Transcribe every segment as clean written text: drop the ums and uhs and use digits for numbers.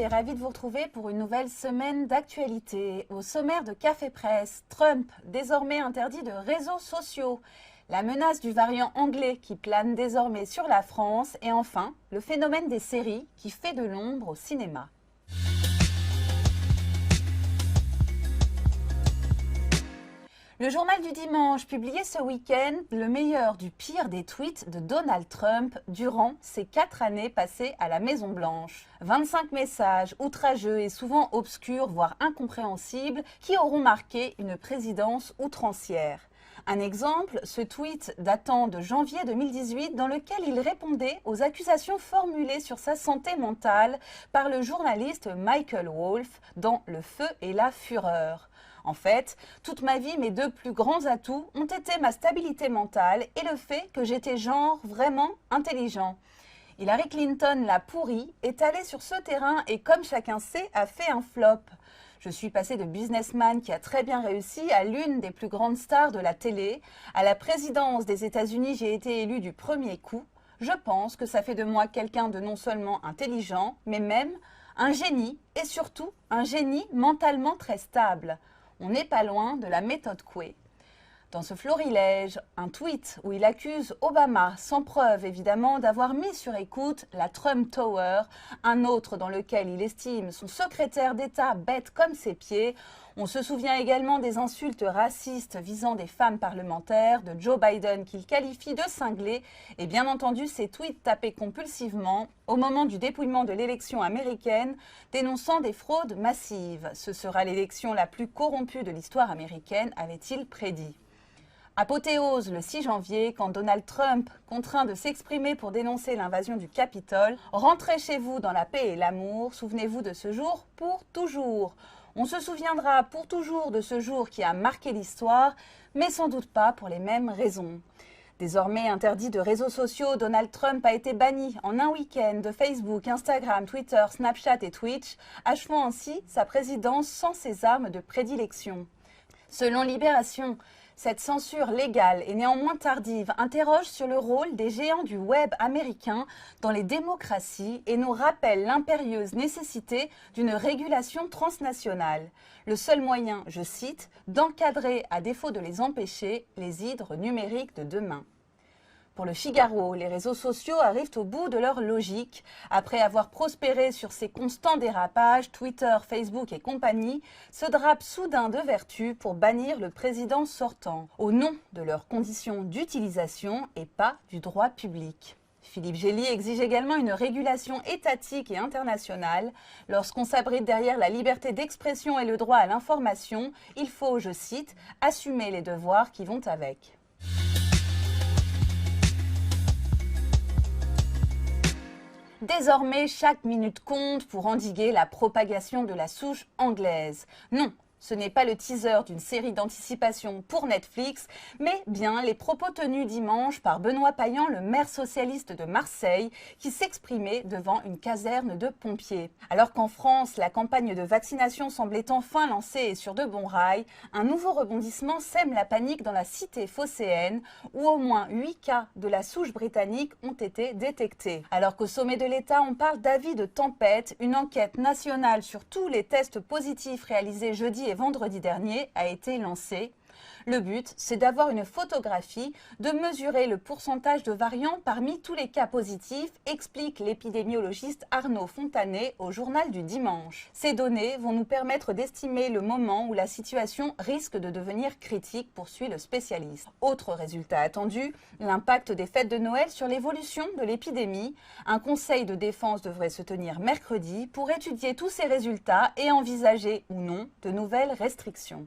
et ravie de vous retrouver pour une nouvelle semaine d'actualité. Au sommaire de Café Presse, Trump, désormais interdit de réseaux sociaux, la menace du variant anglais qui plane désormais sur la France et enfin, le phénomène des séries qui fait de l'ombre au cinéma. Le journal du dimanche publiait ce week-end le meilleur du pire des tweets de Donald Trump durant ses 4 années passées à la Maison-Blanche. 25 messages outrageux et souvent obscurs, voire incompréhensibles, qui auront marqué une présidence outrancière. Un exemple, ce tweet datant de janvier 2018 dans lequel il répondait aux accusations formulées sur sa santé mentale par le journaliste Michael Wolff dans Le Feu et la Fureur. En fait, toute ma vie, mes 2 plus grands atouts ont été ma stabilité mentale et le fait que j'étais genre vraiment intelligent. Hillary Clinton, la pourrie, est allée sur ce terrain et comme chacun sait, a fait un flop. Je suis passée de businessman qui a très bien réussi à l'une des plus grandes stars de la télé. À la présidence des États-Unis, j'ai été élue du premier coup. Je pense que ça fait de moi quelqu'un de non seulement intelligent, mais même un génie et surtout un génie mentalement très stable. On n'est pas loin de la méthode Coué. Dans ce florilège, un tweet où il accuse Obama, sans preuve évidemment, d'avoir mis sur écoute la Trump Tower, un autre dans lequel il estime son secrétaire d'État bête comme ses pieds. On se souvient également des insultes racistes visant des femmes parlementaires, de Joe Biden qu'il qualifie de cinglé, et bien entendu ces tweets tapés compulsivement au moment du dépouillement de l'élection américaine, dénonçant des fraudes massives. Ce sera l'élection la plus corrompue de l'histoire américaine, avait-il prédit. Apothéose le 6 janvier, quand Donald Trump, contraint de s'exprimer pour dénoncer l'invasion du Capitole, rentrez chez vous dans la paix et l'amour, souvenez-vous de ce jour pour toujours. On se souviendra pour toujours de ce jour qui a marqué l'histoire, mais sans doute pas pour les mêmes raisons. Désormais interdit de réseaux sociaux, Donald Trump a été banni en un week-end de Facebook, Instagram, Twitter, Snapchat et Twitch, achevant ainsi sa présidence sans ses armes de prédilection. Selon Libération, cette censure légale et néanmoins tardive interroge sur le rôle des géants du web américain dans les démocraties et nous rappelle l'impérieuse nécessité d'une régulation transnationale. Le seul moyen, je cite, d'encadrer, à défaut de les empêcher, les hydres numériques de demain. Pour le Figaro, les réseaux sociaux arrivent au bout de leur logique. Après avoir prospéré sur ces constants dérapages, Twitter, Facebook et compagnie se drapent soudain de vertu pour bannir le président sortant, au nom de leurs conditions d'utilisation et pas du droit public. Philippe Gély exige également une régulation étatique et internationale. Lorsqu'on s'abrite derrière la liberté d'expression et le droit à l'information, il faut, je cite, assumer les devoirs qui vont avec. Désormais, chaque minute compte pour endiguer la propagation de la souche anglaise. Non, ce n'est pas le teaser d'une série d'anticipation pour Netflix, mais bien les propos tenus dimanche par Benoît Payan, le maire socialiste de Marseille, qui s'exprimait devant une caserne de pompiers. Alors qu'en France, la campagne de vaccination semblait enfin lancée et sur de bons rails, un nouveau rebondissement sème la panique dans la cité phocéenne, où au moins 8 cas de la souche britannique ont été détectés. Alors qu'au sommet de l'État, on parle d'avis de tempête, une enquête nationale sur tous les tests positifs réalisés jeudi et vendredi dernier a été lancée. Le but, c'est d'avoir une photographie, de mesurer le pourcentage de variants parmi tous les cas positifs, explique l'épidémiologiste Arnaud Fontanet au journal du dimanche. Ces données vont nous permettre d'estimer le moment où la situation risque de devenir critique, poursuit le spécialiste. Autre résultat attendu, l'impact des fêtes de Noël sur l'évolution de l'épidémie. Un conseil de défense devrait se tenir mercredi pour étudier tous ces résultats et envisager ou non de nouvelles restrictions.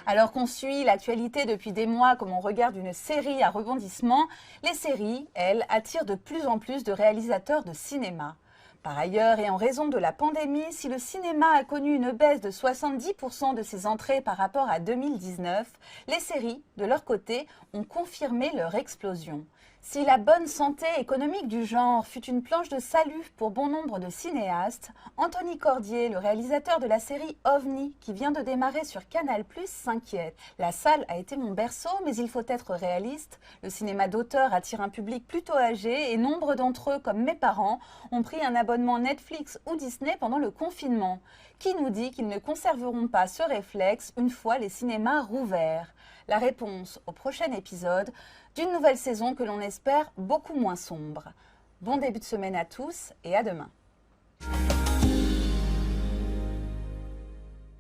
Alors qu'on suit l'actualité depuis des mois comme on regarde une série à rebondissement, les séries, elles, attirent de plus en plus de réalisateurs de cinéma. Par ailleurs, et en raison de la pandémie, si le cinéma a connu une baisse de 70% de ses entrées par rapport à 2019, les séries, de leur côté, ont confirmé leur explosion. Si la bonne santé économique du genre fut une planche de salut pour bon nombre de cinéastes, Anthony Cordier, le réalisateur de la série OVNI, qui vient de démarrer sur Canal+, s'inquiète. La salle a été mon berceau, mais il faut être réaliste. Le cinéma d'auteur attire un public plutôt âgé et nombre d'entre eux, comme mes parents, ont pris un abonnement Netflix ou Disney pendant le confinement. Qui nous dit qu'ils ne conserveront pas ce réflexe une fois les cinémas rouverts? La réponse au prochain épisode d'une nouvelle saison que l'on espère beaucoup moins sombre. Bon début de semaine à tous et à demain.